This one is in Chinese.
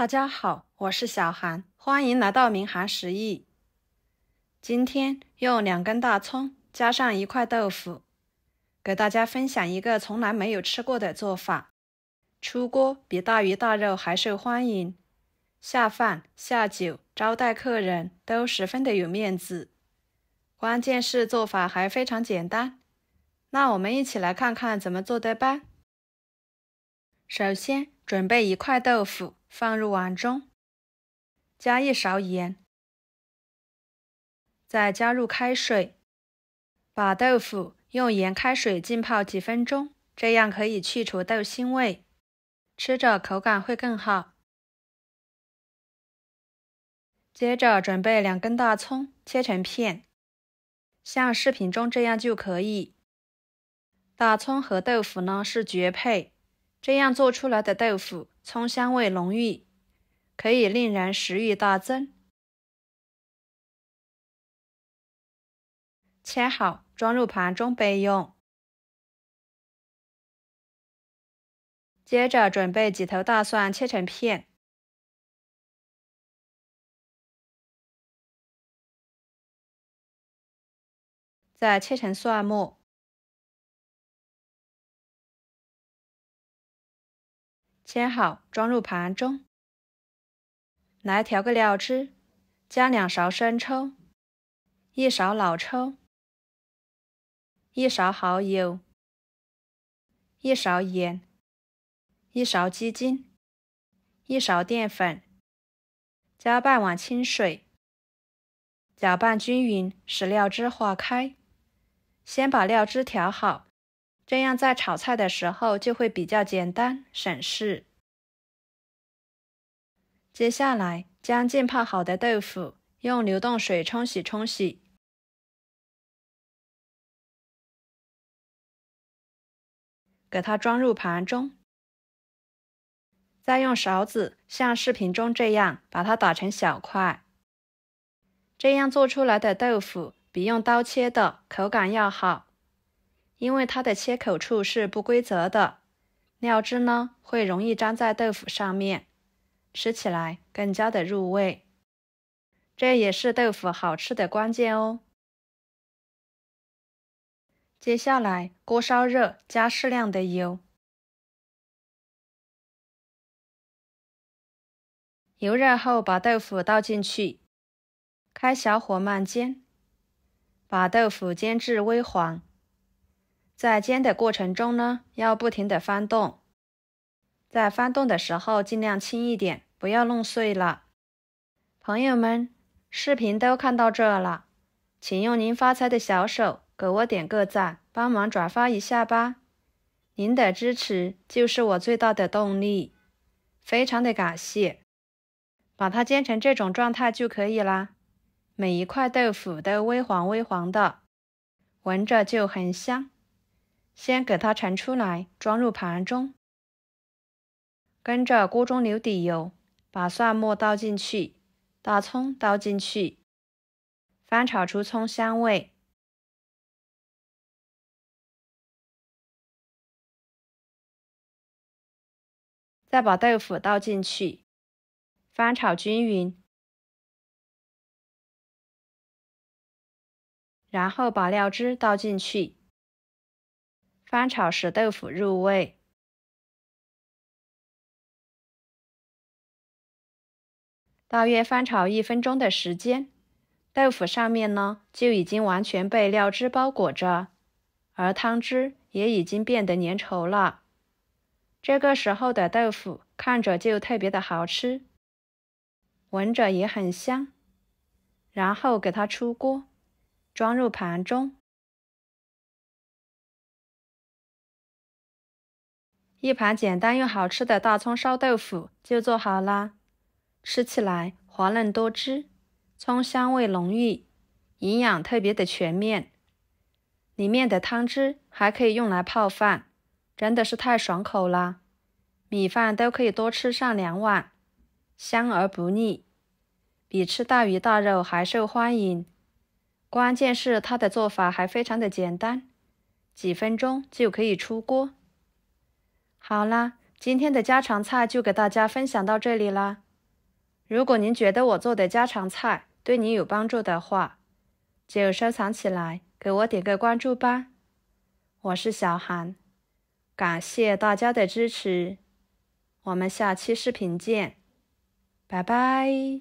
大家好，我是小韩，欢迎来到明涵食艺。今天用2根大葱加上1块豆腐，给大家分享一个从来没有吃过的做法。出锅比大鱼大肉还受欢迎，下饭下酒招待客人都十分的有面子。关键是做法还非常简单，那我们一起来看看怎么做的吧。首先准备1块豆腐放入碗中，加1勺盐，再加入开水，把豆腐用盐开水浸泡几分钟，这样可以去除豆腥味，吃着口感会更好。接着准备2根大葱切成片，像视频中这样就可以。大葱和豆腐呢是绝配，这样做出来的豆腐葱香味浓郁，可以令人食欲大增。切好装入盘中备用。接着准备几头大蒜切成片，再切成蒜末，切好装入盘中。来调个料汁，加2勺生抽，1勺老抽，1勺蚝油，1勺盐，1勺鸡精，1勺淀粉，加半碗清水，搅拌均匀，使料汁化开。先把料汁调好，这样在炒菜的时候就会比较简单省事。接下来将浸泡好的豆腐用流动水冲洗冲洗，给它装入盘中，再用勺子像视频中这样把它打成小块。这样做出来的豆腐比用刀切的口感要好，因为它的切口处是不规则的，料汁呢会容易粘在豆腐上面，吃起来更加的入味。这也是豆腐好吃的关键哦。接下来锅烧热，加适量的油，油热后把豆腐倒进去，开小火慢煎，把豆腐煎至微黄。在煎的过程中呢，要不停的翻动，在翻动的时候尽量轻一点，不要弄碎了。朋友们，视频都看到这了，请用您发财的小手给我点个赞，帮忙转发一下吧。您的支持就是我最大的动力，非常的感谢。把它煎成这种状态就可以啦，每一块豆腐都微黄微黄的，闻着就很香。先给它盛出来，装入盘中。跟着锅中流底油，把蒜末倒进去，大葱倒进去，翻炒出葱香味。再把豆腐倒进去，翻炒均匀，然后把料汁倒进去，翻炒使豆腐入味。大约翻炒1分钟的时间，豆腐上面呢就已经完全被料汁包裹着，而汤汁也已经变得粘稠了。这个时候的豆腐看着就特别的好吃，闻着也很香。然后给它出锅，装入盘中。一盘简单又好吃的大葱烧豆腐就做好啦，吃起来滑嫩多汁，葱香味浓郁，营养特别的全面。里面的汤汁还可以用来泡饭，真的是太爽口啦，米饭都可以多吃上2碗，香而不腻，比吃大鱼大肉还受欢迎。关键是它的做法还非常的简单，几分钟就可以出锅。好啦，今天的家常菜就给大家分享到这里啦，如果您觉得我做的家常菜对你有帮助的话，就收藏起来，给我点个关注吧。我是小韩，感谢大家的支持，我们下期视频见，拜拜。